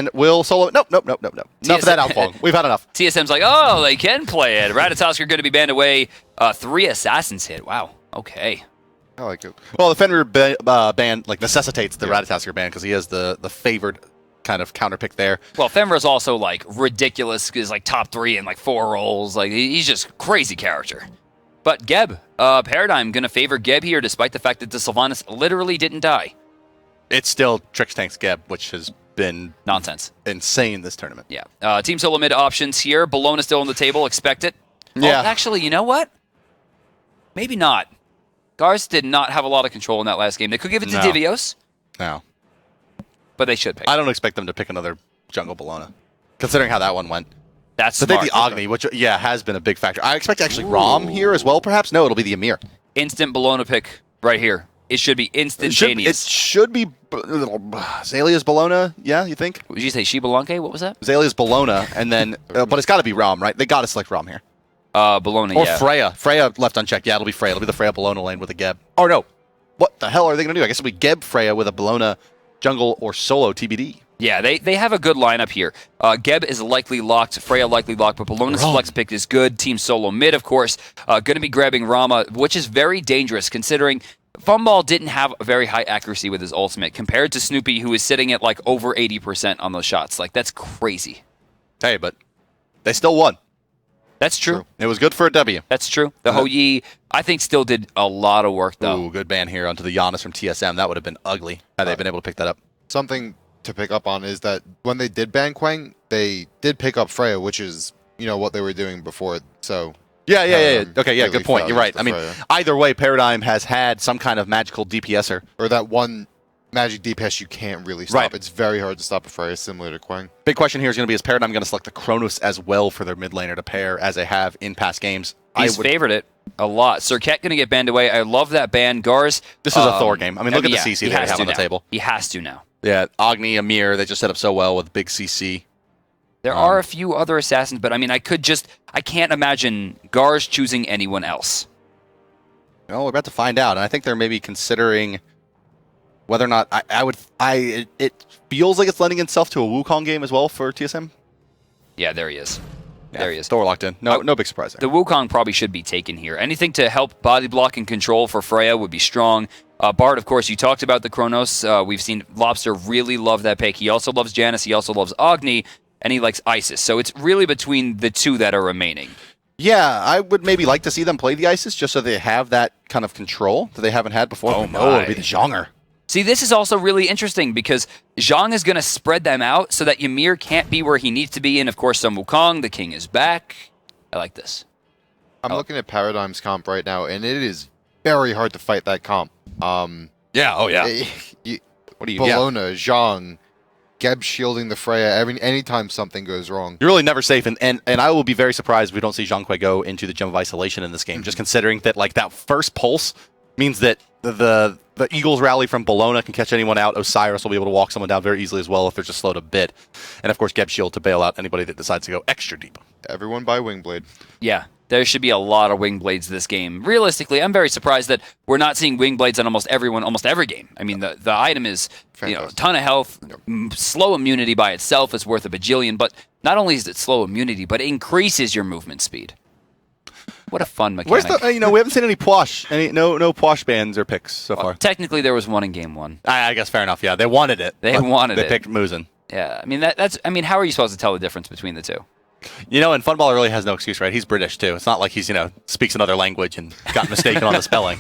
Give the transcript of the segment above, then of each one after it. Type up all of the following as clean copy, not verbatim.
and will solo. Nope. Enough of that outflong. We've had enough. TSM's like, oh, they can play it. Ratatoskr going to be banned away. 3 assassins hit. Wow. Okay. I like it. Well, the Fenrir ban like necessitates the Ratatoskr ban because he has the favored kind of counter pick there. Well, Fenrir's also like ridiculous. He's like top 3 in like 4 roles. Like he's just crazy character. But Geb, Paradigm going to favor Geb here despite the fact that the Sylvanas literally didn't die. It's still Trix Tank's Geb, which has been nonsense, insane this tournament. Yeah. Team solo mid options here. Bellona still on the table. Expect it. Yeah. Oh, actually, you know what? Maybe not. Gars did not have a lot of control in that last game. They could give it to Divios. No. But they should pick. I don't expect them to pick another jungle Bellona, considering how that one went. That's but smart. they the Agni, which has been a big factor. I expect actually Rom here as well, perhaps. No, it'll be the Amir. Instant Bellona pick right here. It should be instantaneous. It should be Zalia's Bellona, yeah, you think? Did you say Shibalanke? What was that? Zalia's Bellona, and then, but it's got to be Rom, right? They got to select Rom here. Bellona, or Freya. Freya left unchecked. Yeah, it'll be Freya. It'll be the Freya Bellona lane with a Geb. Or no. What the hell are they going to do? I guess it'll be Geb Freya with a Bellona jungle or solo TBD. Yeah, they have a good lineup here. Geb is likely locked, Freya likely locked, but Bellona's flex pick is good. Team solo mid, of course. Going to be grabbing Rama, which is very dangerous considering Funball didn't have a very high accuracy with his ultimate compared to Snoopy, who is sitting at like over 80% on those shots. Like, that's crazy. Hey, but they still won. That's true. It was good for a W. That's true. The Hou Yi, I think, still did a lot of work, though. Ooh, good ban here onto the Giannis from TSM. That would have been ugly had they been able to pick that up. Something to pick up on is that when they did ban Quang, they did pick up Freya, which is, what they were doing before. So yeah. Okay, yeah, good point. You're right. I mean, either way, Paradigm has had some kind of magical DPSer. Or that one magic DPS you can't really stop. Right. It's very hard to stop a Freya, similar to Quang. Big question here is going to be, is Paradigm going to select the Kronos as well for their mid laner to pair as they have in past games? He's favored it a lot. Serket going to get banned away. I love that ban. Gars. This is a Thor game. I mean, look at the CC they have on the table. He has to now. Yeah, Agni, Amir, they just set up so well with big CC. There are a few other assassins, but I mean, I can't imagine Gars choosing anyone else. Well, we're about to find out, and I think they're maybe considering whether or not it feels like it's lending itself to a Wukong game as well for TSM. Yeah, there he is. Yeah, there he is. Thor locked in. No big surprise there. The Wukong probably should be taken here. Anything to help body block and control for Freya would be strong. Bard, of course, you talked about the Kronos. We've seen Lobster really love that pick. He also loves Janice. He also loves Agni, and he likes Isis. So it's really between the two that are remaining. Yeah, I would maybe like to see them play the Isis just so they have that kind of control that they haven't had before. Oh, my. It'll be the Zhonger. See, this is also really interesting because Zhang is going to spread them out so that Ymir can't be where he needs to be. And, of course, some Wukong, the king is back. I like this. I'm looking at Paradigm's comp right now, and it is very hard to fight that comp. Yeah, oh yeah. What do you Bellona, Zhang, Geb shielding the Freya anytime something goes wrong. You're really never safe, and I will be very surprised if we don't see Zhang Kui go into the Gem of Isolation in this game, just considering that like that first pulse means that the Eagles rally from Bellona can catch anyone out. Osiris will be able to walk someone down very easily as well if they're just slowed a bit. And of course Geb shield to bail out anybody that decides to go extra deep. Everyone buy Wingblade. Yeah. There should be a lot of Wingblades this game. Realistically, I'm very surprised that we're not seeing Wingblades on almost every game. I mean, the item is a ton of health, slow immunity by itself is worth a bajillion, but not only is it slow immunity, but it increases your movement speed. What a fun mechanic. Where's the, we haven't seen any Pwash, no Pwash bans or picks so far. Technically, there was one in game one. I guess fair enough, yeah. They wanted it. They picked Muzen. Yeah, I mean, how are you supposed to tell the difference between the two? And Funballer really has no excuse, right? He's British, too. It's not like he's, speaks another language and got mistaken on the spelling.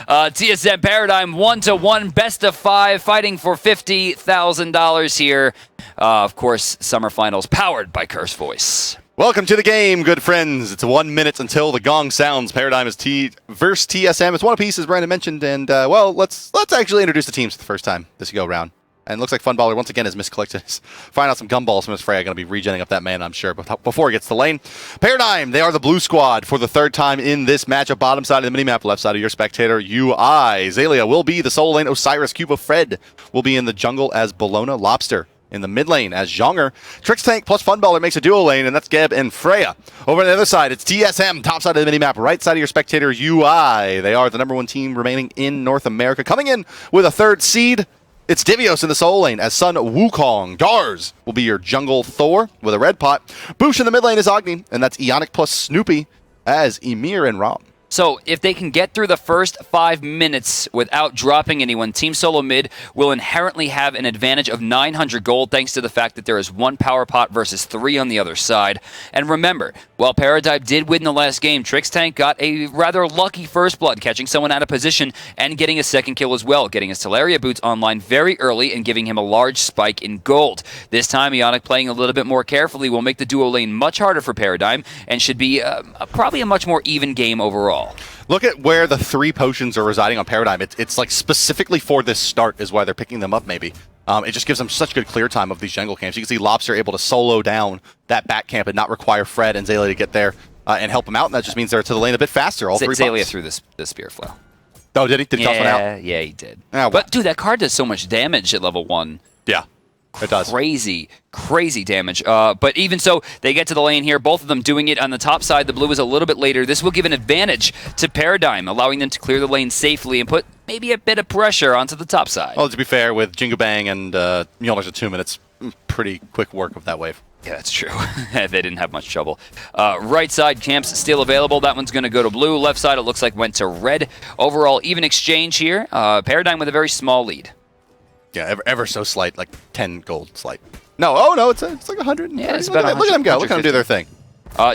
TSM Paradigm 1-1, best of 5, fighting for $50,000 here. Of course, Summer Finals powered by Curse Voice. Welcome to the game, good friends. It's 1 minute until the gong sounds. Paradigm is versus TSM. It's one apiece, as Brandon mentioned, and let's actually introduce the teams for the first time this go round. And it looks like Funballer once again has miscollected. Find out some gumballs from his Freya. Going to be regenning up that man, I'm sure, before he gets to lane. Paradigm, they are the blue squad for the third time in this matchup. Bottom side of the minimap, left side of your spectator UI. Zalia will be the solo lane. Osiris, Cuba, Fred will be in the jungle as Bellona. Lobster in the mid lane as Zhonger. Trix Tank plus Funballer makes a duo lane, and that's Geb and Freya. Over on the other side, it's TSM, top side of the minimap, right side of your spectator UI. They are the #1 team remaining in North America, coming in with a third seed. It's Divios in the solo lane as Sun Wukong. Dars will be your jungle Thor with a red pot. Boosh in the mid lane is Agni, and that's Ionic plus Snoopy as Emir and Rom. So if they can get through the first 5 minutes without dropping anyone, Team Solo Mid will inherently have an advantage of 900 gold thanks to the fact that there is 1 power pot versus 3 on the other side. And remember, while Paradigm did win the last game, Trix Tank got a rather lucky first blood, catching someone out of position and getting a second kill as well, getting his Teleria boots online very early and giving him a large spike in gold. This time, Ionic playing a little bit more carefully will make the duo lane much harder for Paradigm and should be probably a much more even game overall. Look at where the 3 potions are residing on Paradigm. It's like specifically for this start is why they're picking them up, maybe. It just gives them such good clear time of these jungle camps. You can see Lobster able to solo down that back camp and not require Fred and Zaylia to get there and help him out, and that just means they're to the lane a bit faster, all 3 Zaylia bucks. threw the spear flow. Oh, did he? Did he toss one out? Yeah, he did. Oh, wow. But, dude, that card does so much damage at level 1. Yeah, it does. Crazy damage. But even so, they get to the lane here, both of them doing it on the top side. The blue is a little bit later. This will give an advantage to Paradigm, allowing them to clear the lane safely and put maybe a bit of pressure onto the top side. Well, to be fair, with Jingu Bang and Mjolnir's at 2 minutes, pretty quick work of that wave. Yeah, that's true. They didn't have much trouble. Right side, camps still available. That one's going to go to blue. Left side, it looks like went to red. Overall, even exchange here. Paradigm with a very small lead. Yeah, ever so slight, like 10 gold slight. No, it's like 100. Yeah, it's look about at them go. Look at them do their thing.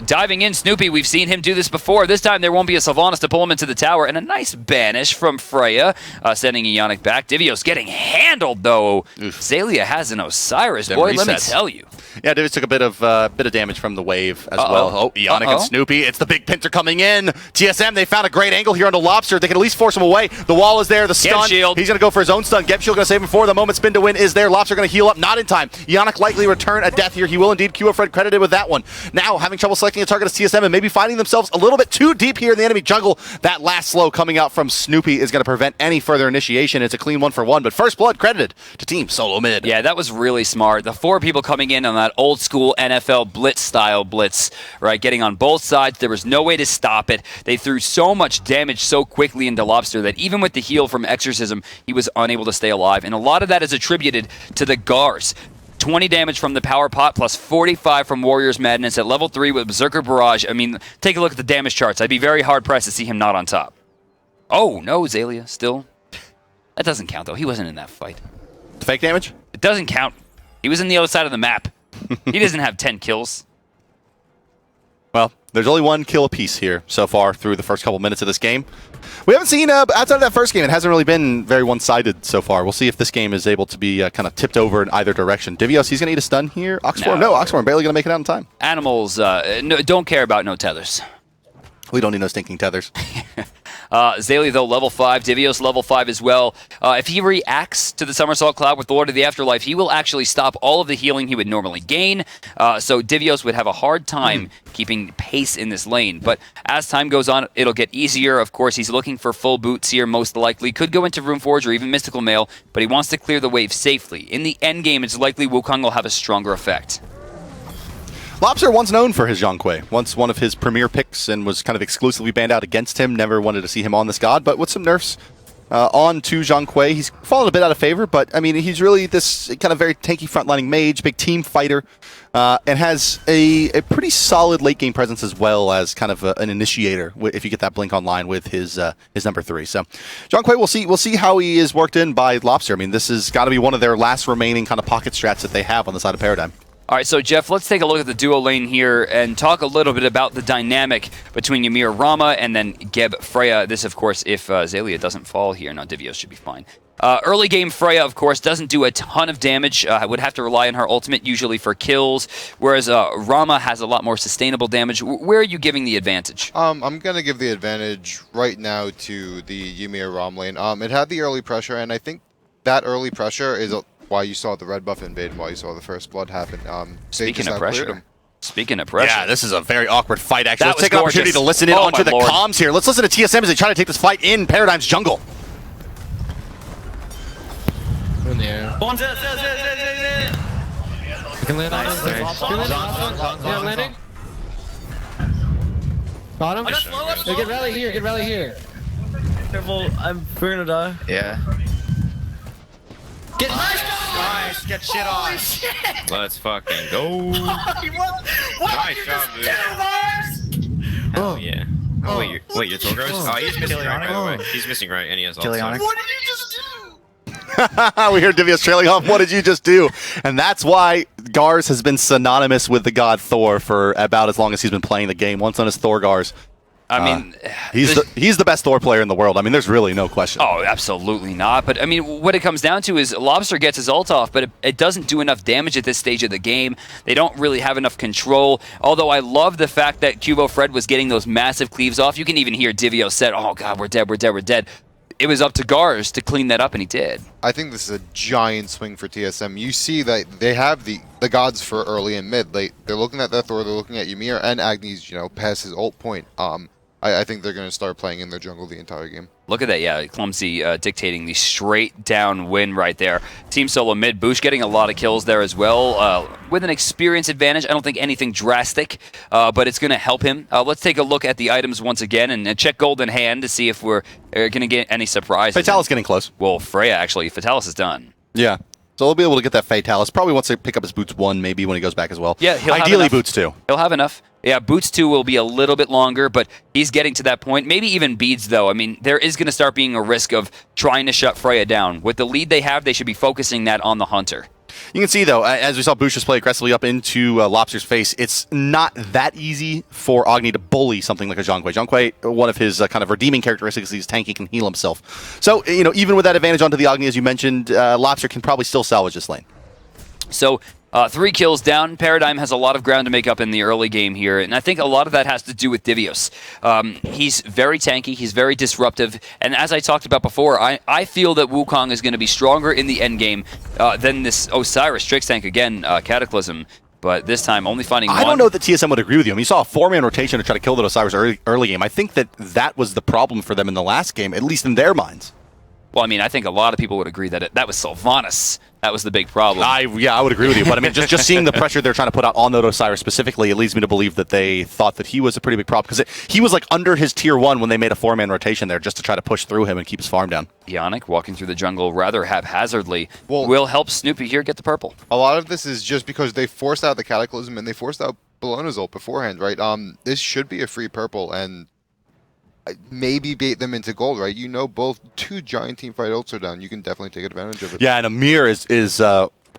Diving in, Snoopy, we've seen him do this before. This time there won't be a Sylvanas to pull him into the tower. And a nice banish from Freya, sending Ionic back. Divios getting handled, though. Oof. Zaylia has an Osiris. Them Boy, resets. let me tell you. Yeah, Divios took a bit of damage from the wave as well. Oh, Ionic and Snoopy. It's the big pincer coming in. TSM, they found a great angle here on the Lobster. They can at least force him away. The wall is there. The stun. Shield. He's going to go for his own stun. Geb Shield going to save him for the moment. Spin to win is there. Lobster going to heal up. Not in time. Ionic likely return a death here. He will indeed queue a Fred credited with that one. Now having trouble selecting a target as TSM and maybe finding themselves a little bit too deep here in the enemy jungle. That last slow coming out from Snoopy is going to prevent any further initiation. It's a clean 1-for-1, but first blood credited to Team Solo Mid. Yeah, that was really smart. The 4 people coming in on that old school NFL blitz-style blitz, right? Getting on both sides. There was no way to stop it. They threw so much damage so quickly into Lobster that even with the heal from Exorcism, he was unable to stay alive. And a lot of that is attributed to the Gars. 20 damage from the power pot plus 45 from Warrior's Madness at level 3 with Berserker Barrage. I mean, take a look at the damage charts. I'd be very hard-pressed to see him not on top. Oh, no, Zaylia, still. That doesn't count, though. He wasn't in that fight. The fake damage? It doesn't count. He was on the other side of the map. He doesn't have 10 kills. Well, there's only 1 kill apiece here so far through the first couple minutes of this game. We haven't seen, outside of that first game, it hasn't really been very one-sided so far. We'll see if this game is able to be kind of tipped over in either direction. Divios, he's going to eat a stun here. Oxform, no, Oxform barely going to make it out in time. Animals don't care about no tethers. We don't need no stinking tethers. Zaylia, though, level 5. Divios, level 5 as well. If he reacts to the Somersault Cloud with the Lord of the Afterlife, he will actually stop all of the healing he would normally gain. So Divios would have a hard time keeping pace in this lane. But as time goes on, it'll get easier. Of course, he's looking for full boots here, most likely. Could go into Runeforge or even Mystical Mail, but he wants to clear the wave safely. In the end game, it's likely Wukong will have a stronger effect. Lobster once known for his Zhongkui, once one of his premier picks and was kind of exclusively banned out against him. Never wanted to see him on this god, but with some nerfs on to Zhongkui, he's fallen a bit out of favor, but I mean, he's really this kind of very tanky frontlining mage, big team fighter, and has a pretty solid late game presence as well as kind of an initiator if you get that blink online with his number 3. So Zhongkui, we'll see how he is worked in by Lobster. I mean, this has got to be one of their last remaining kind of pocket strats that they have on the side of Paradigm. All right, so Jeff, let's take a look at the duo lane here and talk a little bit about the dynamic between Ymir Rama and then Geb Freya. This, of course, if Zaylia doesn't fall here. Now, Divios should be fine. Early game Freya, of course, doesn't do a ton of damage. Would have to rely on her ultimate usually for kills, whereas Rama has a lot more sustainable damage. Where are you giving the advantage? I'm going to give the advantage right now to the Ymir Rom lane. It had the early pressure, and I think that early pressure is why you saw the red buff invade and why you saw the first blood happen. Speaking of pressure. Yeah, this is a very awkward fight, actually. Let's take an gorgeous. opportunity to listen in onto the comms here. Let's listen to TSM as they try to take this fight in Paradigm's jungle. In the air. You can land on him. Yeah, landing. Got him. Yeah, get rally here. Get rally here. Careful, we're gonna die. Yeah. Nice, get shit on. Let's fucking go. Nice job, dude. Oh yeah. Oh wait, you're Torgos? Oh, he's missing right, by the way. He's missing right, and he has also. What did you just do? We hear Divios trailing off. What did you just do? And that's why Gars has been synonymous with the god Thor for about as long as he's been playing the game. Once known as Thor Gars. I mean, he's the best Thor player in the world. I mean, there's really no question. Oh, absolutely not. But I mean, what it comes down to is Lobster gets his ult off, but it doesn't do enough damage at this stage of the game. They don't really have enough control. Although I love the fact that Cubo Fred was getting those massive cleaves off. You can even hear Divio said, "Oh God, we're dead, we're dead, we're dead." It was up to Gars to clean that up, and he did. I think this is a giant swing for TSM. You see that they have the gods for early and mid. They're looking at that Thor, they're looking at Ymir, and Agni's, past his ult point. I think they're going to start playing in their jungle the entire game. Look at that, yeah, Clumsy dictating the straight down win right there. Team Solo mid, Boosh getting a lot of kills there as well, with an experience advantage. I don't think anything drastic, but it's going to help him. Let's take a look at the items once again and check Golden Hand to see if we're going to get any surprises. Fatalis getting close. Well, Freya, actually, Fatalis is done. Yeah. So he'll be able to get that Fatalis. Probably wants to pick up his Boots 1 maybe when he goes back as well. Yeah, he'll ideally have Boots 2. He'll have enough. Yeah, Boots 2 will be a little bit longer, but he's getting to that point. Maybe even Beads, though. I mean, there is going to start being a risk of trying to shut Freya down. With the lead they have, they should be focusing that on the Hunter. You can see, though, as we saw Boosh just play aggressively up into Lobster's face, it's not that easy for Agni to bully something like a Zhonghui. Zhonghui, one of his kind of redeeming characteristics is he's tanky, can heal himself. So, even with that advantage onto the Agni, as you mentioned, Lobster can probably still salvage this lane. So, 3 kills down. Paradigm has a lot of ground to make up in the early game here, and I think a lot of that has to do with Divios. He's very tanky, he's very disruptive, and as I talked about before, I feel that Wukong is going to be stronger in the end game than this Osiris Trix tank again, Cataclysm. But this time, only finding one. I don't know that TSM would agree with you. I mean, you saw a 4-man rotation to try to kill the Osiris early game. I think that was the problem for them in the last game, at least in their minds. Well, I mean, I think a lot of people would agree that that was Sylvanas. That was the big problem. I would agree with you. But I mean, just seeing the pressure they're trying to put out on the Osiris specifically, it leads me to believe that they thought that he was a pretty big problem. Because he was like under his tier 1 when they made a 4-man rotation there just to try to push through him and keep his farm down. Yannick walking through the jungle rather haphazardly will help Snoopy here get the purple. A lot of this is just because they forced out the Cataclysm and they forced out Bellona's ult beforehand, right? This should be a free purple and maybe bait them into gold, right? Both 2 giant team fight ults are down. You can definitely take advantage of it. Yeah, and Amir is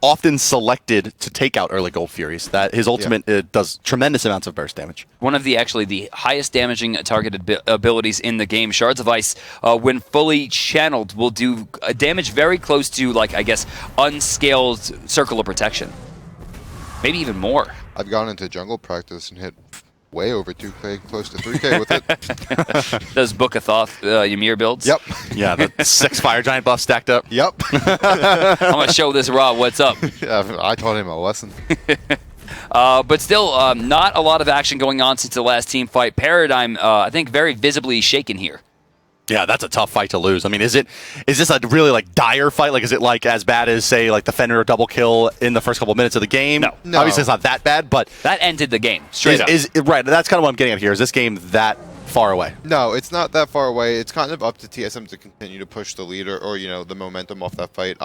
often selected to take out early gold furies. That his ultimate does tremendous amounts of burst damage. One of the highest damaging targeted abilities in the game, Shards of Ice, when fully channeled, will do damage very close to, unscaled Circle of Protection. Maybe even more. I've gone into jungle practice and hit way over 2K, close to 3K with it. Does Book of Thoth Ymir builds? Yep. Yeah, the 6 Fire Giant buffs stacked up. Yep. I'm going to show this Rob what's up. Yeah, I taught him a lesson. But still, not a lot of action going on since the last team fight. Paradigm, I think, very visibly shaken here. Yeah, that's a tough fight to lose. I mean, is this a really dire fight? Is it as bad as, say, the Fenrir double kill in the first couple of minutes of the game? No. Obviously, it's not that bad, but that ended the game straight up. Right, that's kind of what I'm getting at here. Is this game that far away? No, it's not that far away. It's kind of up to TSM to continue to push the lead or the momentum off that fight.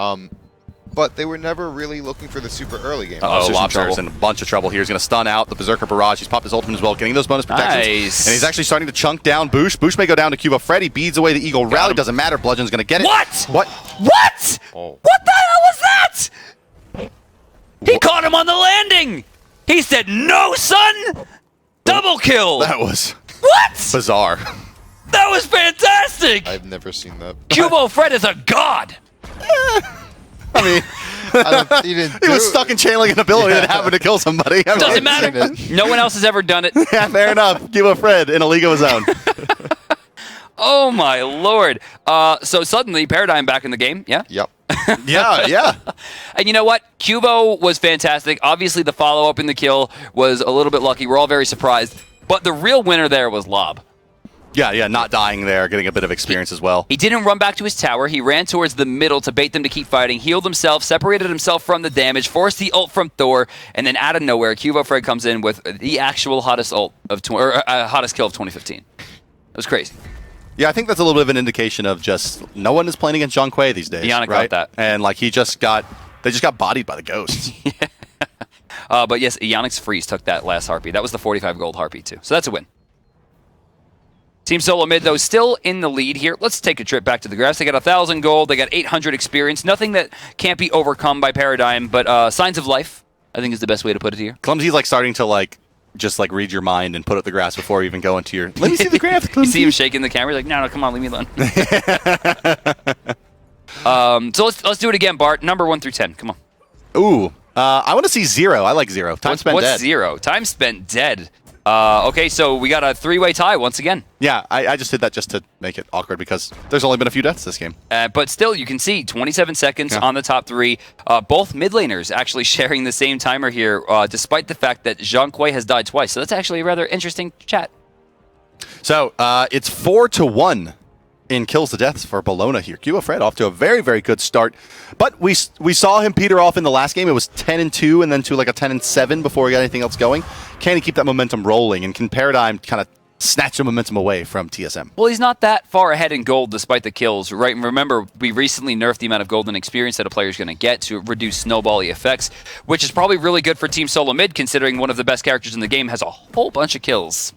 But they were never really looking for the super early game. Lobster's in a bunch of trouble here. He's going to stun out the Berserker Barrage. He's popped his ultimate as well, getting those bonus protections. Nice. And he's actually starting to chunk down Boosh. Boosh may go down to Cuba. Freddy beads away the Eagle Rally. Doesn't matter. Bludgeon's going to get it. What? What? Oh. What the hell was that? He caught him on the landing. He said, "No, son." Double kill. That was bizarre. That was fantastic. I've never seen that. Cubo Fred is a god. I mean, he was stuck in channeling an ability that happened to kill somebody. Doesn't matter. No one else has ever done it. Yeah, fair enough. Cuba Fred in a league of his own. Oh my lord. So suddenly Paradigm back in the game, yeah? Yep. Yeah. And you know what? Cubo was fantastic. Obviously the follow-up in the kill was a little bit lucky. We're all very surprised. But the real winner there was Lob. Yeah, not dying there, getting a bit of experience as well. He didn't run back to his tower. He ran towards the middle to bait them to keep fighting, healed himself, separated himself from the damage, forced the ult from Thor, and then out of nowhere, Cubo Fred comes in with the actual hottest ult of hottest kill of 2015. It was crazy. Yeah, I think that's a little bit of an indication of just no one is playing against Zhang Kui these days. Yannick right? got that. And like they just got bodied by the ghosts. But yes, Yannick's freeze took that last Harpy. That was the 45 gold Harpy too. So that's a win. Team Solo Mid, though, still in the lead here. Let's take a trip back to the grass. They got 1,000 gold. They got 800 experience. Nothing that can't be overcome by Paradigm, but signs of life, I think is the best way to put it here. Clumsy's like starting to just read your mind and put up the grass before you even go into your. Let me see the graph. You see him shaking the camera. He's like, no, come on, leave me alone. So let's do it again, Bart. Number 1 through 10. Come on. Ooh, I want to see 0. I like 0. Time spent What's dead. 0? Time spent dead. Okay, so we got a 3-way tie once again. Yeah, I just did that just to make it awkward because there's only been a few deaths this game. But still, you can see 27 seconds on the top 3. Both mid laners actually sharing the same timer here, despite the fact that Zhang Kui has died twice. So that's actually a rather interesting chat. So it's 4-1 in kills to deaths for Bologna here. Cuba Fred off to a very, very good start. But we saw him peter off in the last game. It was 10-2 and then to like a 10-7 before he got anything else going. Can he keep that momentum rolling? And can Paradigm kind of snatch the momentum away from TSM? Well, he's not that far ahead in gold despite the kills, right? And remember, we recently nerfed the amount of golden experience that a player is going to get to reduce snowball-y effects, which is probably really good for Team Solo Mid, considering one of the best characters in the game has a whole bunch of kills.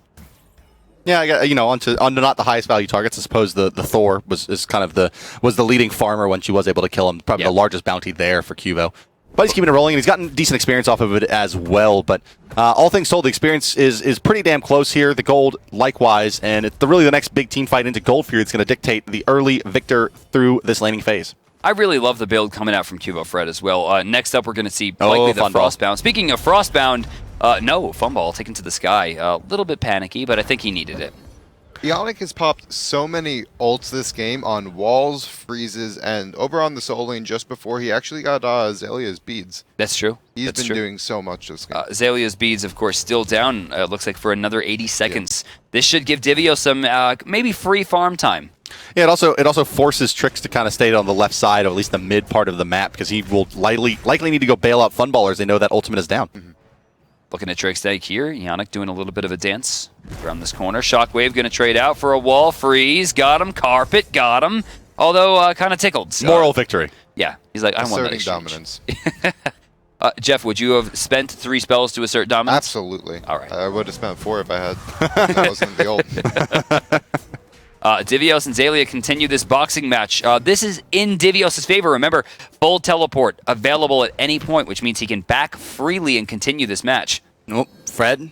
Yeah, I got, onto not the highest value targets. I suppose the Thor was the leading farmer when she was able to kill him. Probably the largest bounty there for Cubo. But he's keeping it rolling, and he's gotten decent experience off of it as well. But all things told, the experience is pretty damn close here. The gold, likewise, and it's really the next big team fight into gold fear that's going to dictate the early victor through this laning phase. I really love the build coming out from Cubo Fred as well. Next up, we're going to see likely the Frostbound. Speaking of Frostbound, no, Funball taken to the sky. A little bit panicky, but I think he needed it. Yannick has popped so many ults this game on walls, freezes, and over on the soul lane just before he actually got Zalia's beads. That's true. He's been doing so much this game. Zalia's beads, of course, still down, looks like, for another 80 seconds. Yeah. This should give Divio some maybe free farm time. Yeah, it also forces Trix to kind of stay on the left side, or at least the mid part of the map, because he will likely need to go bail out Funballers. They know that ultimate is down. Mm-hmm. Looking at Trix Egg here, Yannick doing a little bit of a dance around this corner. Shockwave going to trade out for a wall freeze. Got him. Carpet got him. Although kind of tickled. So, moral victory. Yeah, he's like, I want that exchange. Dominance. Jeff, would you have spent 3 spells to assert dominance? Absolutely. All right. I would have spent 4 if I had. That wasn't the ult. Divios and Zalia continue this boxing match. This is in Divios' favor. Remember, full teleport available at any point, which means he can back freely and continue this match. Oh, Fred,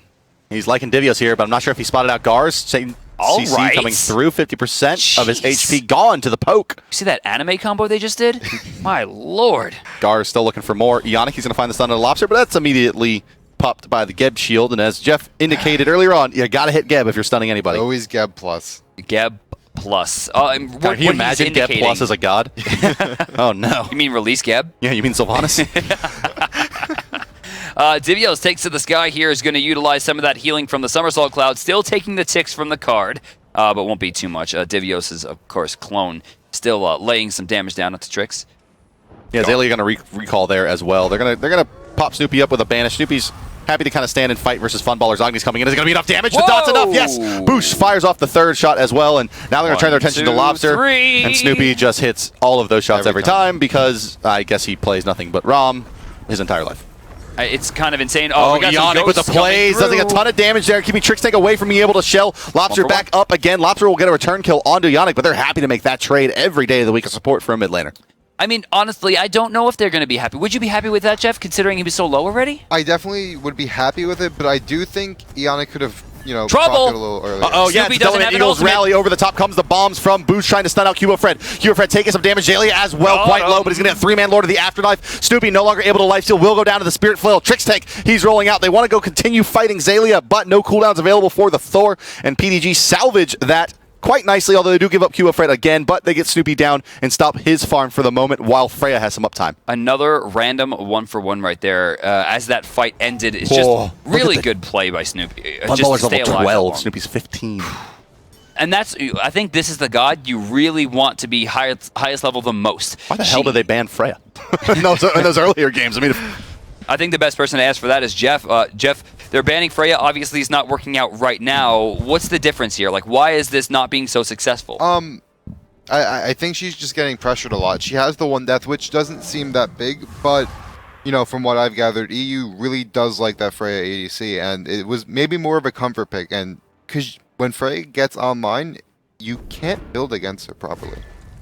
he's liking Divios here, but I'm not sure if he spotted out Gars. CC coming through, 50% of his HP gone to the poke. You see that anime combo they just did? My lord. Gars still looking for more. Yannick, he's going to find the stun on the Lobster, but that's immediately popped by the Geb shield. And as Jeff indicated earlier on, you got to hit Geb if you're stunning anybody. Always Geb plus. Geb plus. Can you imagine Geb plus as a god? Oh, no. You mean release Geb? Yeah, you mean Sylvanas? Divios takes to the sky here, is going to utilize some of that healing from the Somersault Cloud, still taking the ticks from the card, but won't be too much. Divios is, of course, clone, still laying some damage down onto Trix. Yeah, Zalia going to recall there as well. They're gonna pop Snoopy up with a banish. Snoopy's happy to kind of stand and fight versus Funballers. Agni's coming in. Is it going to be enough damage? The dot's enough. Yes. Boosh fires off the 3rd shot as well, and now they're going to turn their attention to Lobster. 3. And Snoopy just hits all of those shots every time because I guess he plays nothing but ROM his entire life. It's kind of insane. Oh, we got Yannick with the plays, does a ton of damage there, keeping Trix Tank away from being able to shell. Lobster back up again. Lobster will get a return kill onto Yannick, but they're happy to make that trade every day of the week of support for a mid laner. I mean, honestly, I don't know if they're going to be happy. Would you be happy with that, Jeff, considering he was so low already? I definitely would be happy with it, but I do think Yannick could have, trouble! a little earlier. Oh yeah, it's Element Eagles rally over the top comes the bombs from Boosh trying to stun out Cubo Fred. Cubo Fred taking some damage. Zalia as well, quite low, but he's going to get 3-man Lord of the Afterlife. Snoopy no longer able to lifesteal, will go down to the Spirit Flail. Trix Tank, he's rolling out. They want to go continue fighting Zalia, but no cooldowns available for the Thor, and PDG salvage that quite nicely, although they do give up Cubo Fred again, but they get Snoopy down and stop his farm for the moment while Freya has some uptime. Another random 1-for-1 right there. As that fight ended, it's just really good play by Snoopy. Funballer's level 12, Snoopy's 15. And I think this is the god you really want to be highest level the most. Why the hell did they ban Freya in those earlier games? I mean, I think the best person to ask for that is Jeff. Jeff, they're banning Freya. Obviously, it's not working out right now. What's the difference here? Like, why is this not being so successful? I think she's just getting pressured a lot. She has the one death, which doesn't seem that big, but you know, from what I've gathered, EU really does like that Freya ADC, and it was maybe more of a comfort pick. And because when Freya gets online, you can't build against her properly.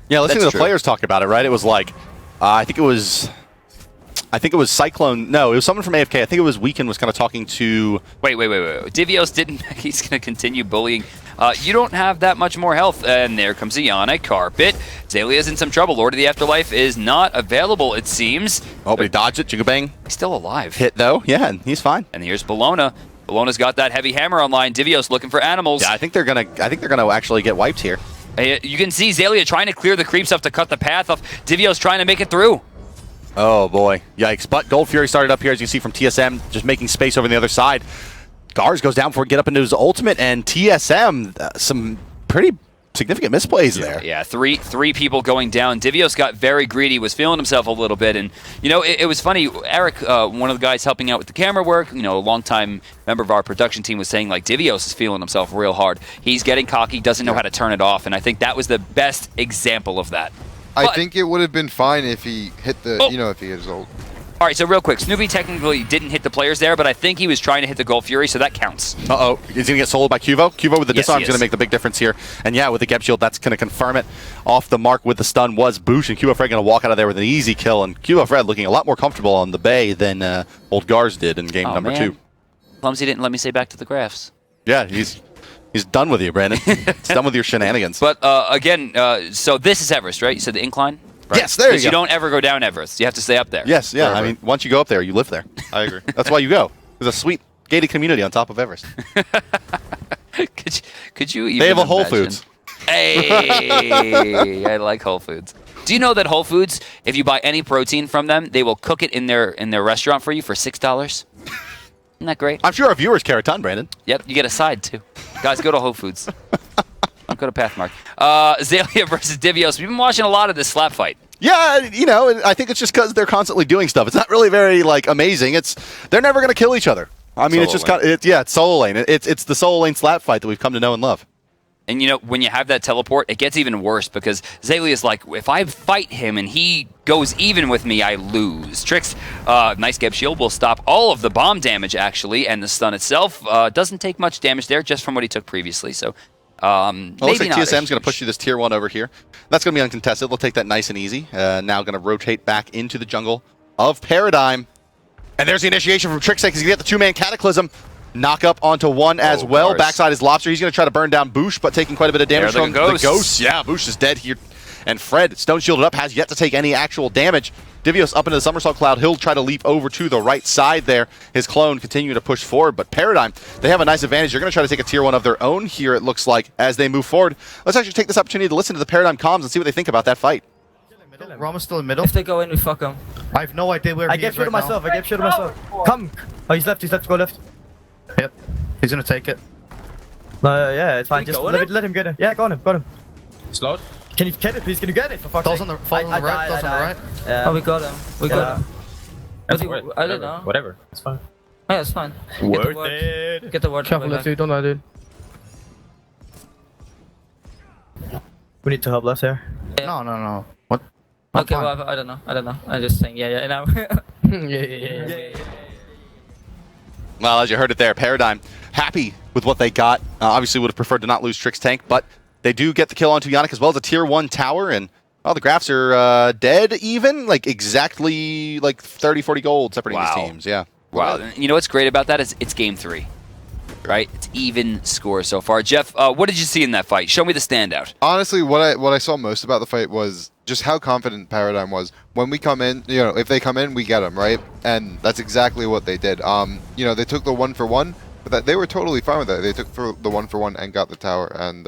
Yeah, listening to the true. players talk about it, right? It was like, I think it was Cyclone. No, it was someone from AFK. I think it was Weekend was kind of talking to. Wait. Divios didn't. He's going to continue bullying. You don't have that much more health. And there comes Iana Carpet. Zalia's in some trouble. Lord of the Afterlife is not available, it seems. Oh, but he dodged it. Jigga bang. He's still alive. Hit though. Yeah, and he's fine. And here's Bologna. Bologna's got that heavy hammer online. Divios looking for animals. Yeah, I think they're gonna actually get wiped here. You can see Zalia trying to clear the creeps up to cut the path off. Divios trying to make it through. Oh boy, yikes! But Gold Fury started up here, as you see from TSM, just making space over on the other side. Gars goes down for it, get up into his ultimate, and TSM some pretty significant misplays there. Yeah, three people going down. Divios got very greedy, was feeling himself a little bit, and you know it was funny. Eric, one of the guys helping out with the camera work, you know, a longtime member of our production team, was saying like Divios is feeling himself real hard. He's getting cocky, doesn't know how to turn it off, and I think that was the best example of that. I think it would have been fine if he hit the, you know, if he hit his ult. All right, so real quick, Snoopy technically didn't hit the players there, but I think he was trying to hit the Gold Fury, so that counts. Uh-oh, he's going to get soloed by Cuvo. Cuvo with the Yes, disarm he is going is. to make the big difference here. And yeah, with the Geb Shield, that's going to confirm it. Off the mark with the stun was Boosh, and Cuvo Fred going to walk out of there with an easy kill. And Cuvo Fred looking a lot more comfortable on the Bay than old Gars did in game number 2. Clumsy didn't let me say back to the graphs. Yeah, he's done with you, Brandon. He's done with your shenanigans. But again, so this is Everest, right? You said the incline? Right? Yes, there you 'Cause go. You don't ever go down Everest. You have to stay up there. Yes, yeah. Forever. I mean, once you go up there, you live there. I agree. That's why you go. There's a sweet gated community on top of Everest. Could you even They have a Whole imagine? Foods. Hey, I like Whole Foods. Do you know that Whole Foods, if you buy any protein from them, they will cook it in their restaurant for you for $6? Isn't that great? I'm sure our viewers care a ton, Brandon. Yep, you get a side too. Guys, go to Whole Foods. Don't go to Pathmark. Zalia versus Divios. We've been watching a lot of this slap fight. Yeah, you know, I think it's just because they're constantly doing stuff. It's not really very like amazing. They're never going to kill each other. I mean, it's just kind of, it's solo lane. It's the solo lane slap fight that we've come to know and love. And you know, when you have that teleport, it gets even worse because Zalia is like, if I fight him and he goes even with me, I lose. Trix, nice Geb Shield will stop all of the bomb damage actually, and the stun itself doesn't take much damage there, just from what he took previously. So. Looks like TSM's going to push you this tier 1 over here. That's going to be uncontested. They'll take that nice and easy. Now going to rotate back into the jungle of Paradigm. And there's the initiation from Trixie. He's going to get the 2-man Cataclysm. Knock up onto one as well. Gars. Backside is Lobster. He's going to try to burn down Boosh, but taking quite a bit of damage There from the ghosts. the Ghosts. Yeah, Boosh is dead here. And Fred, stone shielded up, has yet to take any actual damage. Divios up into the Somersault Cloud. He'll try to leap over to the right side there. His clone continuing to push forward, but Paradigm, they have a nice advantage. They're going to try to take a tier 1 of their own here, it looks like, as they move forward. Let's actually take this opportunity to listen to the Paradigm comms and see what they think about that fight. Rama's still in middle. If they go in, we fuck them. I have no idea where I he get is shit right on myself. I get shit on myself. Come. Oh, he's left. Go left. now. Yep. He's gonna take it. Yeah, it's fine. Just let him get it. Yeah, got him. Slowed. Can you get it, please? Can you get it? For fuck's Falls sake. on the right. Falls on the right. Yeah. Oh, we got him. We got him. That's But alright. I don't know. Whatever. It's fine. Yeah, it's fine. Get the word. Get the word. Careful, left, dude. Don't lie, dude. We need to help left here. No. What? Okay, fine. well, I don't know. I'm just saying, yeah, now. Yeah. Well, as you heard it there, Paradigm happy with what they got. Obviously would have preferred to not lose Trix Tank, but they do get the kill onto Yannick as well as a tier 1 tower, and the graphs are dead even, like exactly like 30, 40 gold separating Wow. these teams. Yeah. Wow. You know what's great about that is it's game 3. Right? It's even score so far. Jeff, what did you see in that fight? Show me the standout. Honestly, what I saw most about the fight was just how confident Paradigm was. When we come in, you know, if they come in, we get them, right? And that's exactly what they did. You know, they took the 1-for-1, but they were totally fine with that. They took for the 1-for-1 and got the tower, and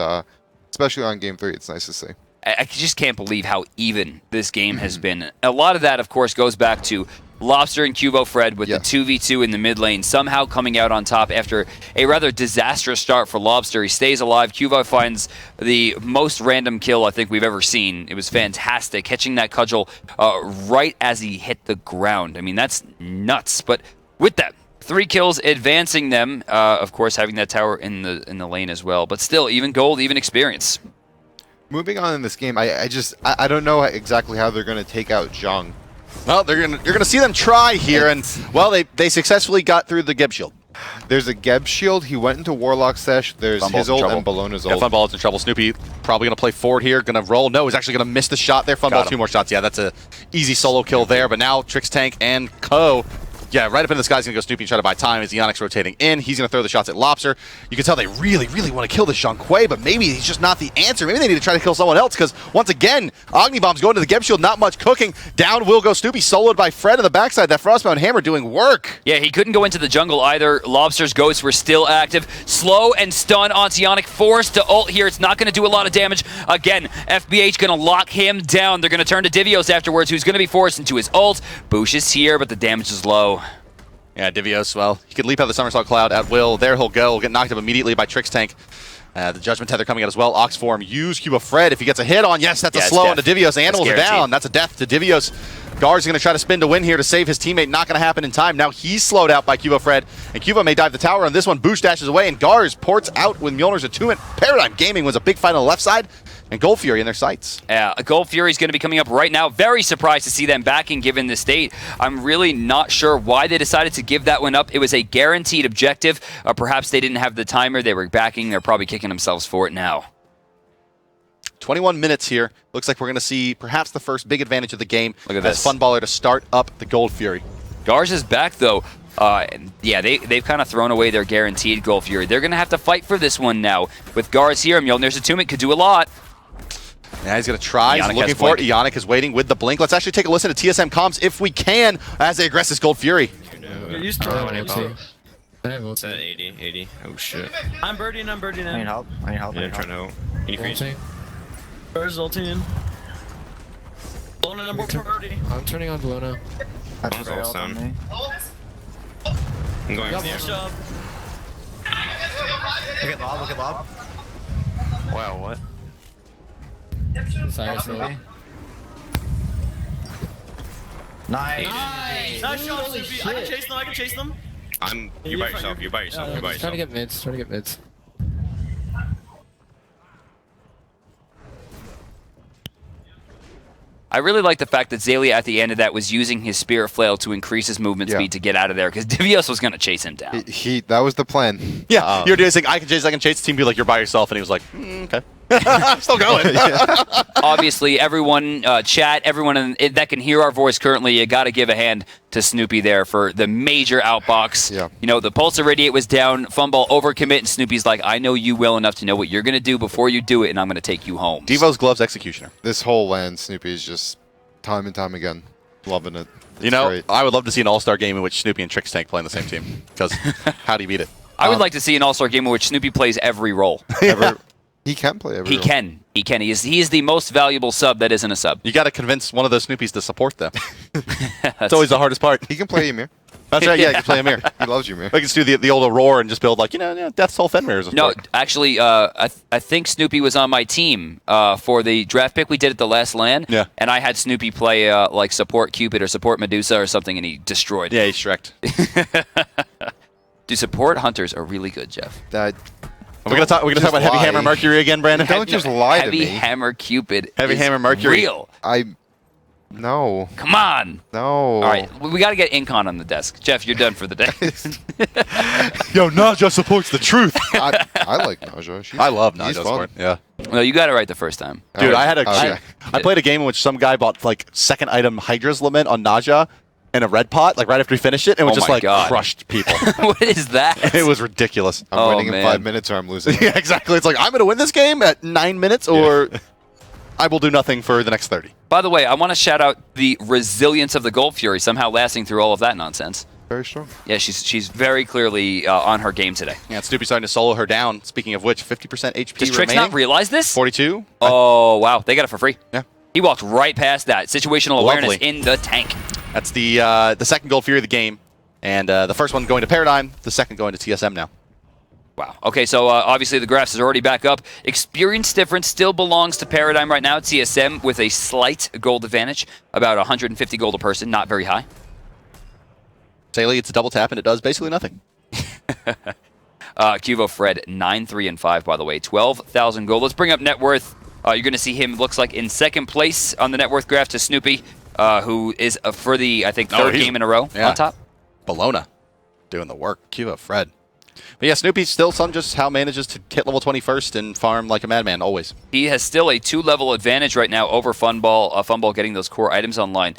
especially on game 3, it's nice to see. I just can't believe how even this game has been. A lot of that, of course, goes back to Lobster and Cubo Fred with the 2v2 in the mid lane, somehow coming out on top after a rather disastrous start for Lobster. He stays alive. Cubo finds the most random kill I think we've ever seen. It was fantastic, catching that cudgel right as he hit the ground. I mean, that's nuts. But with that, 3 kills, advancing them. Of course, having that tower in the lane as well. But still, even gold, even experience. Moving on in this game, I don't know exactly how they're going to take out Zhang. Well, you're gonna see them try here, and well, they successfully got through the Geb shield. There's a Geb shield. He went into Warlock Sesh. There's Funball's his in ult trouble. and Bologna's Yeah, ult. Funball's in trouble. Snoopy probably gonna play forward here. Gonna roll. No, he's actually gonna miss the shot there. Funball 2 more shots. Yeah, that's a easy solo kill there. But now Trix Tank and Co. Yeah, right up into this guy's gonna go Snoopy and try to buy time as Ionic's rotating in. He's gonna throw the shots at Lobster. You can tell they really, really want to kill this Zhang Kui, but maybe he's just not the answer. Maybe they need to try to kill someone else, because once again, Agni Bomb's going to the Geb shield, not much cooking. Down will go Snoopy, soloed by Fred on the backside. That Frostbound Hammer doing work. Yeah, he couldn't go into the jungle either. Lobster's ghosts were still active. Slow and stun onto Ionic, forced to ult here. It's not going to do a lot of damage. Again, FBH going to lock him down. They're going to turn to Divios afterwards, who's going to be forced into his ult. Boosh is here, but the damage is low. Yeah, Divios, well, he could leap out the Somersault Cloud at will. There he'll go. Get knocked up immediately by Trix Tank. The Judgment Tether coming out as well. Ox form. Use Cuba Fred if he gets a hit on. Yes, that's a slow into Divios. Animals are down. That's a death to Divios. Gar's going to try to spin to win here to save his teammate. Not going to happen in time. Now he's slowed out by Cuba Fred. And Cuba may dive the tower on this one. Boosh dashes away, and Gar's ports out with Mjolnir's attunement. Paradigm Gaming was a big fight on the left side. And Gold Fury in their sights. Yeah, Gold Fury's going to be coming up right now. Very surprised to see them backing given the state. I'm really not sure why they decided to give that one up. It was a guaranteed objective. Perhaps they didn't have the timer. They were backing. They're probably kicking themselves for it now. 21 minutes here. Looks like we're going to see perhaps the first big advantage of the game. Look at as this. Funballer to start up the Gold Fury. Garz is back, though. Yeah, they've kind of thrown away their guaranteed Gold Fury. They're going to have to fight for this one now. With Garz here, Mjolnir's attunement could do a lot. Yeah, he's going to try. Ionic He's looking for it. Ionic is waiting with the blink. Let's actually take a listen to TSM comms if we can as they aggress this Gold Fury. It's at 80. Oh shit. I'm birding in. I need help. I need help. Yeah, I'm trying to help. Can you freeze? Bird's ulting in. Blowing number 40. I'm turning on Bluna. That's all sound. I'm going for the Push air. up. Look at lob. Look at lob. Wow, what? Cyrus slowly. Nice. Nice shot, Snoopy. I can chase them. You by yourself. You by yourself. You by Trying to yourself. get mids. I really like the fact that Zalia at the end of that was using his Spirit Flail to increase his movement speed to get out of there, because Divios was going to chase him down. That was the plan. Yeah, you're doing I can chase the team, be like, you're by yourself, and he was like, okay. I'm still going. Obviously, everyone, chat, everyone that can hear our voice currently, you got to give a hand to Snoopy there for the major outbox. Yeah. You know, the Pulse Irradiate was down, Funball overcommit, and Snoopy's like, I know you well enough to know what you're going to do before you do it, and I'm going to take you home. Devo's Gloves Executioner. This whole land, Snoopy is just time and time again loving it. You know, great. I would love to see an all-star game in which Snoopy and Trix Tank play on the same team, because how do you beat it? I would like to see an all-star game in which Snoopy plays every role. He can play every He role. can. He can. He is the most valuable sub that isn't a sub. You got to convince one of those Snoopies to support them. That's always the hardest part. He can play Ymir. That's right, yeah, you can play Ymir. He loves Ymir. We can just do the old Aurora and just build, like, Death Soul Fenrir as a No, sport. actually, I think Snoopy was on my team for the draft pick we did at the last LAN. Yeah. And I had Snoopy play like support Cupid or support Medusa or something, and he destroyed. Yeah, he's Shrek'd. Dude, support hunters are really good, Jeff. We're gonna talk about Heavy Hammer Mercury again, Brandon. Don't just lie to Heavy me. Hammer Cupid. Heavy is Hammer Mercury. Real. No. Come on. No. All right, we got to get Incon on the desk. Jeff, you're done for the day. Yo, Naja supports the truth. I like Naja. I love He's Naja fun. support. Yeah. No, you got it right the first time. Dude, Alright. I played a game in which some guy bought like second item Hydra's Lament on Naja in a red pot, like right after he finished it, and Oh just my like God. crushed people. What is that? It was ridiculous. I'm Oh, winning man. in 5 minutes or I'm losing. Yeah, exactly. It's like, I'm going to win this game at 9 minutes, or I will do nothing for the next 30. By the way, I want to shout out the resilience of the Gold Fury somehow lasting through all of that nonsense. Very strong. Yeah, she's very clearly on her game today. Yeah, Snoopy starting to solo her down. Speaking of which, 50% HP Does Trix remaining. not realize this? 42. Oh, wow. They got it for free. Yeah. He walked right past that. Situational awareness Lovely. in the tank. That's the second gold Fury of the game. And the first one going to Paradigm, the second going to TSM now. Wow. Okay, so obviously the graphs is already back up. Experience difference still belongs to Paradigm right now. TSM with a slight gold advantage, about 150 gold a person, not very high. Saley, it's a double tap, and it does basically nothing. Cuvo Fred, 9-3-5, by the way. 12,000 gold. Let's bring up net worth. You're going to see him, looks like, in second place on the net worth graph to Snoopy, who is for the, I think, third game in a row on top. Bologna doing the work. Cuvo Fred. But yeah, Snoopy still just how manages to hit level 21st and farm like a madman, always. He has still a 2-level advantage right now over Funball. Funball getting those core items online.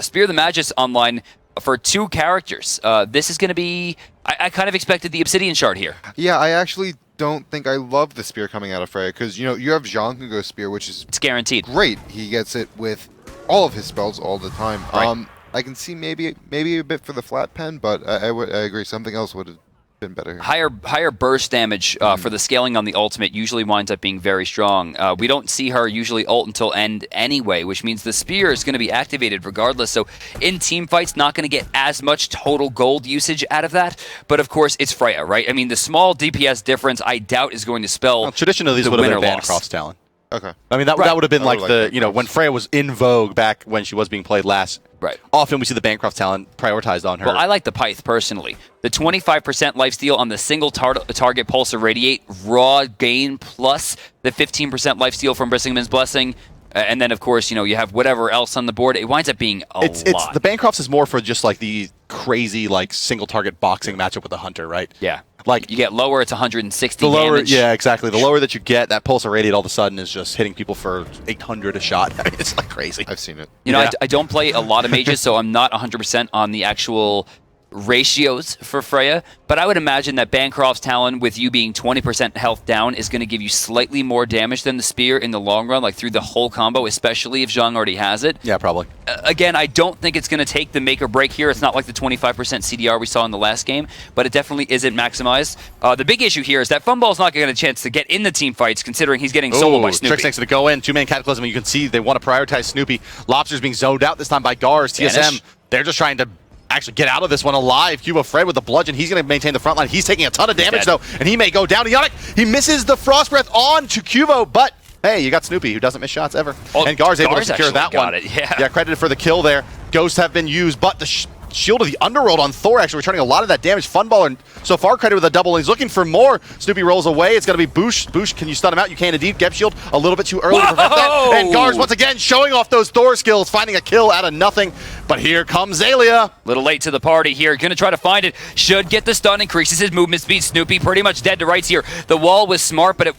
Spear the Magus online for 2 characters. This is going to be... I kind of expected the Obsidian Shard here. Yeah, I actually don't think I love the spear coming out of Freya, because, you know, you have Jean who goes spear, which is... It's guaranteed. Great. He gets it with all of his spells all the time. Right. I can see maybe a bit for the flat pen, but I agree. Something else would have been better. Higher burst damage for the scaling on the ultimate usually winds up being very strong. We don't see her usually ult until end anyway, which means the spear is going to be activated regardless. So in team fights, not going to get as much total gold usage out of that. But of course, it's Freya, right? I mean, the small DPS difference, I doubt, is going to spell traditionally these the would have been winner Bancroft's talent. Okay. I mean, that would have been like the, you know, when Freya was in vogue back when she was being played last. Right. Often we see the Bancroft talent prioritized on her. Well, I like the Pyth personally. The 25% lifesteal on the single target Pulse Irradiate raw gain plus the 15% lifesteal from Bristleman's Blessing. And then, of course, you know, you have whatever else on the board. It winds up being a lot. It's the Bancrofts is more for just like the crazy like single target boxing matchup with the Hunter, right? Yeah. Like you get lower, it's 160 the lower, damage. yeah, exactly. The lower that you get, that Pulse Irradiate all of a sudden is just hitting people for 800 a shot. I mean, it's like crazy. I've seen it. You know, Yeah. I don't play a lot of mages, so I'm not 100% on the actual ratios for Freya, but I would imagine that Bancroft's talent, with you being 20% health down, is going to give you slightly more damage than the spear in the long run, like through the whole combo, especially if Zhang already has it. Yeah, probably. Again, I don't think it's going to take the make or break here. It's not like the 25% CDR we saw in the last game, but it definitely isn't maximized. The big issue here is that Funball's not going to get a chance to get in the team fights, considering he's getting soloed by Snoopy. Trick's to go in. 2-man Cataclysm, and you can see they want to prioritize Snoopy. Lobster's being zoned out this time by Gars. TSM, Vanish. they're just trying to actually get out of this one alive. Cubo Fred with the bludgeon. He's going to maintain the front line. He's taking a ton of damage, though, and he may go down. Ionic, he misses the Frost Breath on to Cubo, but hey, you got Snoopy, who doesn't miss shots ever. Oh, and Gar's able to secure actually that got one. it, yeah. Yeah, credited for the kill there. Ghosts have been used, but the Shield of the Underworld on Thor actually returning a lot of that damage. Funballer so far credited with a double. He's looking for more. Snoopy rolls away. It's going to be Boosh. Boosh, can you stun him out? You can indeed. Geb Shield a little bit too early to prevent that. And Gars once again showing off those Thor skills, finding a kill out of nothing. But here comes Zalia. Little late to the party here. Going to try to find it. Should get the stun. Increases his movement speed. Snoopy pretty much dead to rights here. The wall was smart, but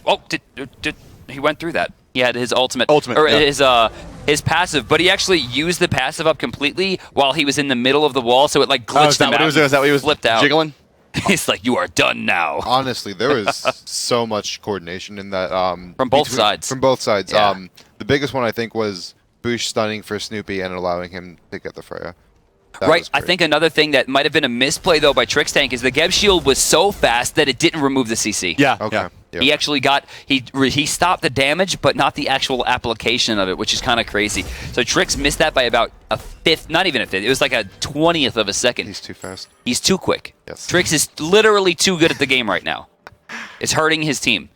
he went through that. He had his ultimate or yeah. his passive, but he actually used the passive up completely while he was in the middle of the wall, so it like glitched him out. Is that what he was flipped out? Jiggling? He's like, you are done now. Honestly, there was so much coordination in that. From both sides. From both sides. Yeah. The biggest one, I think, was Boosh stunning for Snoopy and allowing him to get the Freya. That Right, was I great. think another thing that might have been a misplay, though, by Trick's Tank is the Geb Shield was so fast that it didn't remove the CC. Yeah. Okay. Yeah. Yeah. He actually got, he stopped the damage, but not the actual application of it, which is kind of crazy. So Trix missed that by about a fifth, not even a fifth, it was like a 20th of a second. He's too fast. He's too quick. Yes. Trix is literally too good at the game right now. It's hurting his team.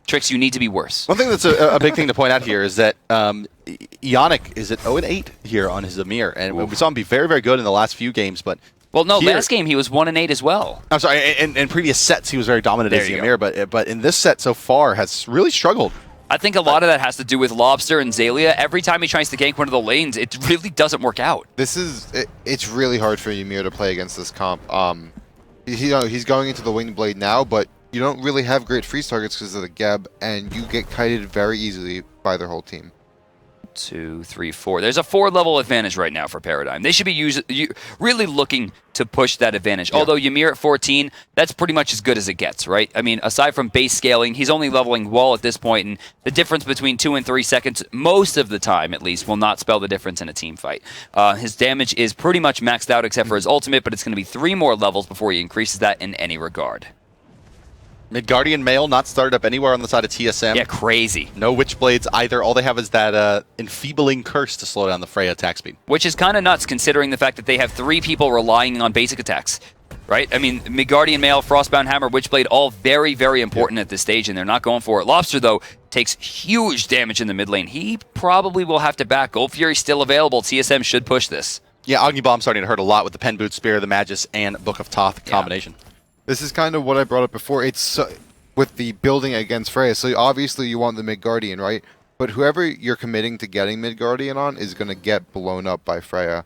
Trix, you need to be worse. One thing that's a big thing to point out here is that Ionic is at 0-8 here on his Amir, and we saw him be very, very good in the last few games, but Well, no, here, last game he was 1-8 as well. I'm sorry, in previous sets he was very dominant There as the you Amir, but in this set so far has really struggled. I think a lot of that has to do with Lobster and Zalia. Every time he tries to gank one of the lanes, it really doesn't work out. It's really hard for Ymir to play against this comp. He's going into the Winged Blade now, but you don't really have great freeze targets because of the Geb, and you get kited very easily by their whole team. 2, 3, 4. There's a 4-level advantage right now for Paradigm. They should be really looking to push that advantage. Yeah. Although Ymir at 14, that's pretty much as good as it gets, right? I mean, aside from base scaling, he's only leveling wall at this point, and the difference between 2 and 3 seconds, most of the time at least, will not spell the difference in a team fight. His damage is pretty much maxed out except for his ultimate, but it's going to be 3 more levels before he increases that in any regard. Midgardian Mail not started up anywhere on the side of TSM. Yeah, crazy. No Witchblades either. All they have is that enfeebling curse to slow down the Freya attack speed. Which is kind of nuts considering the fact that they have 3 people relying on basic attacks. Right? I mean, Midgardian Mail, Frostbound Hammer, Witchblade, all very, very important at this stage, and they're not going for it. Lobster, though, takes huge damage in the mid lane. He probably will have to back. Gold Fury's still available. TSM should push this. Yeah, Agni Bomb starting to hurt a lot with the Pen Boot Spear, the Magus, and Book of Thoth combination. This is kind of what I brought up before. It's with the building against Freya. So obviously you want the Midgardian, right? But whoever you're committing to getting Midgardian on is going to get blown up by Freya.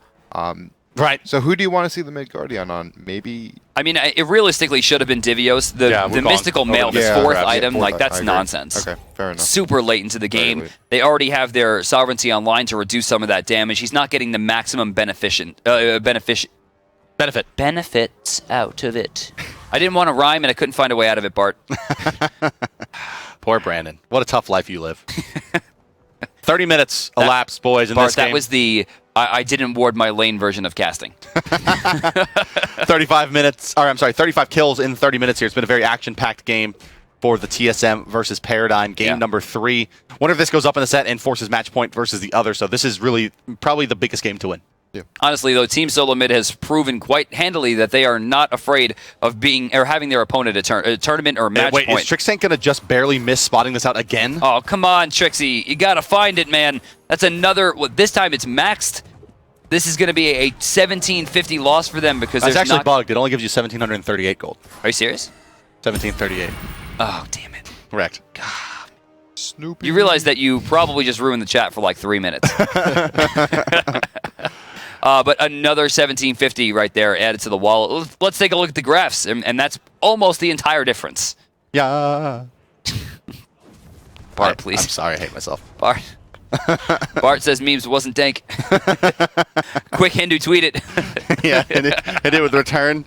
Right. So who do you want to see the Midgardian on? Maybe... I mean, it realistically should have been Divios. The Mystical Mail, this fourth item, like, that's nonsense. Okay, fair enough. Super late into the game. They already have their Sovereignty online to reduce some of that damage. He's not getting the maximum benefits out of it. I didn't want to rhyme, and I couldn't find a way out of it, Bart. Poor Brandon. What a tough life you live. 30 minutes elapsed, boys, in Bart, this game. that was the I didn't ward my lane version of casting. 35 kills in 30 minutes here. It's been a very action-packed game for the TSM versus Paradigm. Game number 3. Wonder if this goes up in the set and forces match point versus the other. So this is really probably the biggest game to win. Yeah. Honestly, though, Team Solo Mid has proven quite handily that they are not afraid of being or having their opponent a tournament or match Wait, point. is Trixtank going to just barely miss spotting this out again? Oh, come on, Trixie. You got to find it, man. That's another... Well, this time it's maxed. This is going to be a 1750 loss for them because that's actually not... bugged. It only gives you 1738 gold. Are you serious? 1738. Oh, damn it. Correct. God. Snoopy. You realize that you probably just ruined the chat for like 3 minutes. But another 1750 right there added to the wall. Let's take a look at the graphs, and that's almost the entire difference. Yeah. Bart, please. I'm sorry, I hate myself. Bart. Bart says memes wasn't dank. Quick Hindu tweet it. Yeah, hit it with return.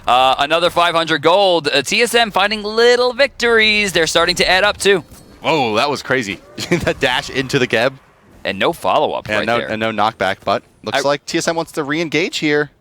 Another 500 gold. TSM finding little victories. They're starting to add up too. Oh, that was crazy. That dash into the Geb. And no follow-up right there. And no knockback, but looks like TSM wants to re-engage here.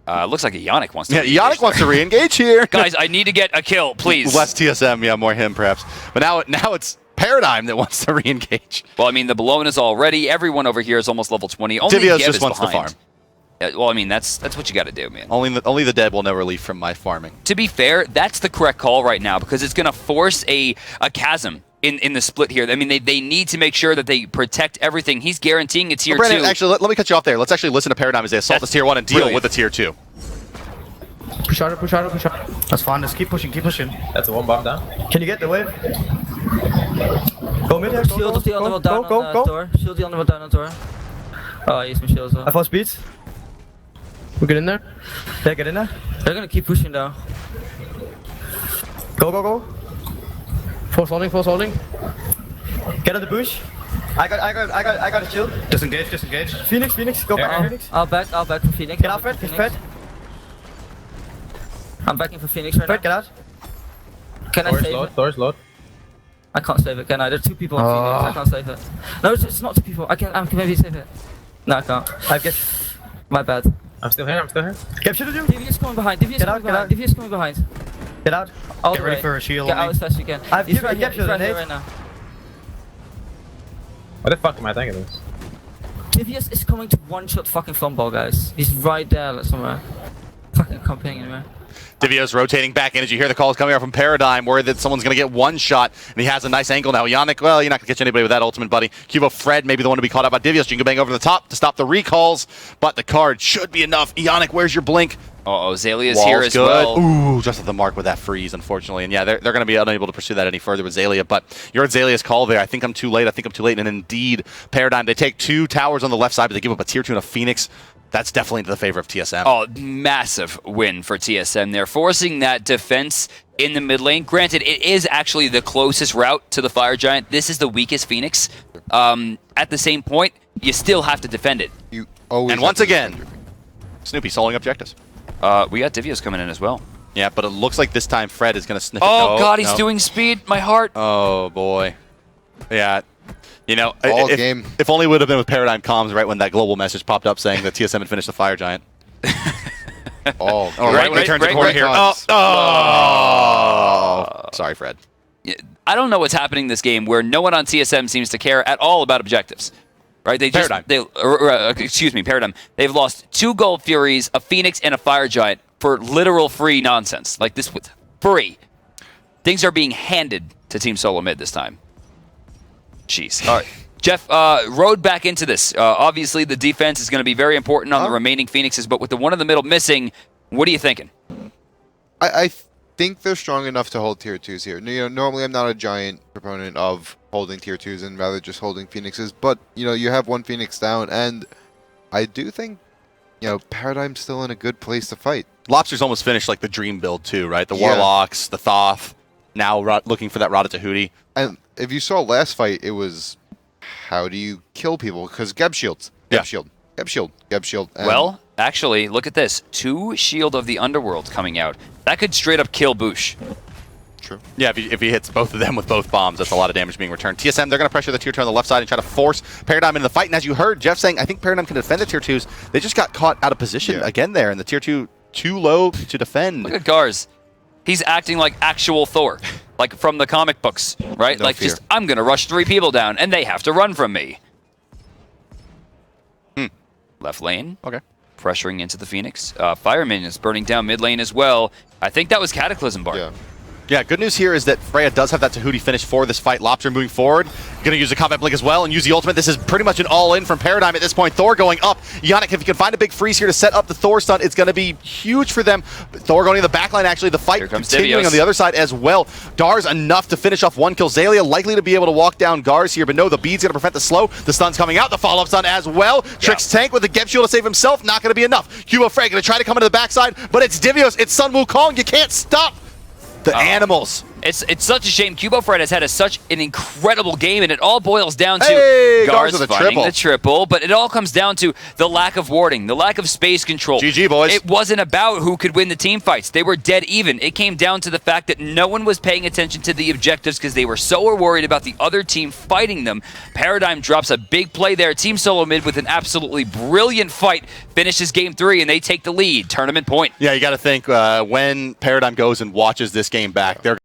Looks like Ionic wants to re-engage. Ionic wants to re-engage here. Guys, I need to get a kill, please. Less TSM, yeah, more him perhaps. But now it's Paradigm that wants to re-engage. Well, I mean, the Bologna is already. Everyone over here is almost level 20. Only Divios Geb just is wants behind. to farm. Well, I mean, that's what you got to do, man. Only the dead will never leave from my farming. To be fair, that's the correct call right now because it's going to force a chasm in the split here. I mean, they need to make sure that they protect everything. He's guaranteeing a tier 2. Actually, let me cut you off there. Let's actually listen to Paradigm as they assault this tier 1 and deal with the tier 2. Push harder, push harder, push harder. That's fine, just keep pushing, keep pushing. That's a 1 bomb down. Can you get the wave? Go mid here, Shield the on down on the door. Shield the on down on the door. Oh, I used my shield as well. I fall speeds. We get in there? Yeah, get in there. They're gonna keep pushing though. Go, go, go. Force holding, force holding. Get on the bush. I got a shield. Disengage, disengage. Phoenix, go back, Phoenix. I'll back for Phoenix. Get out, Fred, he's Fred. I'm backing for Phoenix right Fred, now. get out. Can I save it? Door's load. I can't save it, can I? There's 2 people on Phoenix, I can't save it. No, it's not 2 people. I can maybe save it. No, I can't. I get. My bad. I'm still here, Get shielded you. Divius coming behind. Divius coming behind. Get out. All Get the ready way. for a shield Get on out me. as fast as you can. I've He's given- right here. I've He's right here captured right now. What the fuck am I thinking this? Divius is coming to one-shot fucking Flumball, guys. He's right there somewhere. Fucking camping anywhere. Divios rotating back in as you hear the calls coming out from Paradigm, worried that someone's going to get one shot, and he has a nice angle now. Ionic, well, you're not going to catch anybody with that ultimate, buddy. Cubo Fred may be the one to be caught out by Divios. You can bang over the top to stop the recalls, but the card should be enough. Ionic, where's your blink? Uh-oh, Zalia's Wall's here as good. well. Ooh, just at the mark with that freeze, unfortunately. And yeah, they're going to be unable to pursue that any further with Zalia, but you're at Zalia's call there. I think I'm too late. And indeed, Paradigm, they take 2 towers on the left side, but they give up a tier 2 and a Phoenix. That's definitely into the favor of TSM. Oh, massive win for TSM. They're forcing that defense in the mid lane. Granted, it is actually the closest route to the Fire Giant. This is the weakest Phoenix. At the same point, you still have to defend it. You always. And once again, Snoopy soloing objectives. We got Divios coming in as well. Yeah, but it looks like this time Fred is going to sniff it. Oh, No, God, he's no. doing speed. My heart. Oh, boy. Yeah. You know, game. if only it would have been with Paradigm Comms right when that global message popped up saying that TSM had finished the Fire Giant. Oh, All right, Right, turns right, the corner right. here. Cons. Sorry, Fred. I don't know what's happening in this game where no one on TSM seems to care at all about objectives. Right? They just Paradigm. excuse me, Paradigm. They've lost 2 Gold Furies, a Phoenix, and a Fire Giant for literal free nonsense. Like this was free. Things are being handed to Team Solo Mid this time. Jeez. All right. Jeff, road back into this. Obviously, the defense is going to be very important on the remaining Phoenixes, but with the one in the middle missing, what are you thinking? I think they're strong enough to hold tier 2s here. You know, normally I'm not a giant proponent of holding tier 2s and rather just holding Phoenixes, but you know, you have one Phoenix down, and I do think, you know, Paradigm's still in a good place to fight. Lobster's almost finished like the dream build too, right? The Warlocks, the Thoth, now looking for that Rada Tahuti. And if you saw last fight, it was how do you kill people? Because Geb shields. Geb shield. Geb shield. Geb shield. And Well, actually, look at this. 2 Shield of the Underworld coming out. That could straight up kill Boosh. true. Yeah, if he hits both of them with both bombs, that's a lot of damage being returned. TSM, they're going to pressure the tier 2 on the left side and try to force Paradigm into the fight. And as you heard Jeff saying, I think Paradigm can defend the tier 2s. They just got caught out of position again there, and the tier 2 too low to defend. Look at Garz. He's acting like actual Thor, like from the comic books, right? No like fear. just, I'm going to rush 3 people down, and they have to run from me. Left lane. Okay. Pressuring into the Phoenix. Fireman is burning down mid lane as well. I think that was Cataclysm Bar. Yeah. Yeah, good news here is that Freya does have that Tahuti finish for this fight. Lobster moving forward. Going to use the combat blink as well and use the ultimate. This is pretty much an all-in from Paradigm at this point. Thor going up. Yannick, if you can find a big freeze here to set up the Thor stun, it's going to be huge for them. Thor going to the backline, actually. The fight continuing Divios on the other side as well. Dar's enough to finish off 1 kill. Zalia likely to be able to walk down Garz here, but no, the bead's going to prevent the slow. The stun's coming out. The follow-up stun as well. Tricks Tank with the Gep shield to save himself. Not going to be enough. Cubo Frey going to try to come into the backside, but it's Divios. It's Sun Wukong. You can't stop the animals. It's such a shame. Cubo Fred has had such an incredible game, and it all boils down to Hey, Garz Garz with a finding triple. the triple, but it all comes down to the lack of warding, the lack of space control. GG, boys. It wasn't about who could win the team fights. They were dead even. It came down to the fact that no one was paying attention to the objectives because they were so worried about the other team fighting them. Paradigm drops a big play there. Team Solo Mid with an absolutely brilliant fight finishes game 3, and they take the lead. Tournament point. Yeah, you got to think when Paradigm goes and watches this game back, they're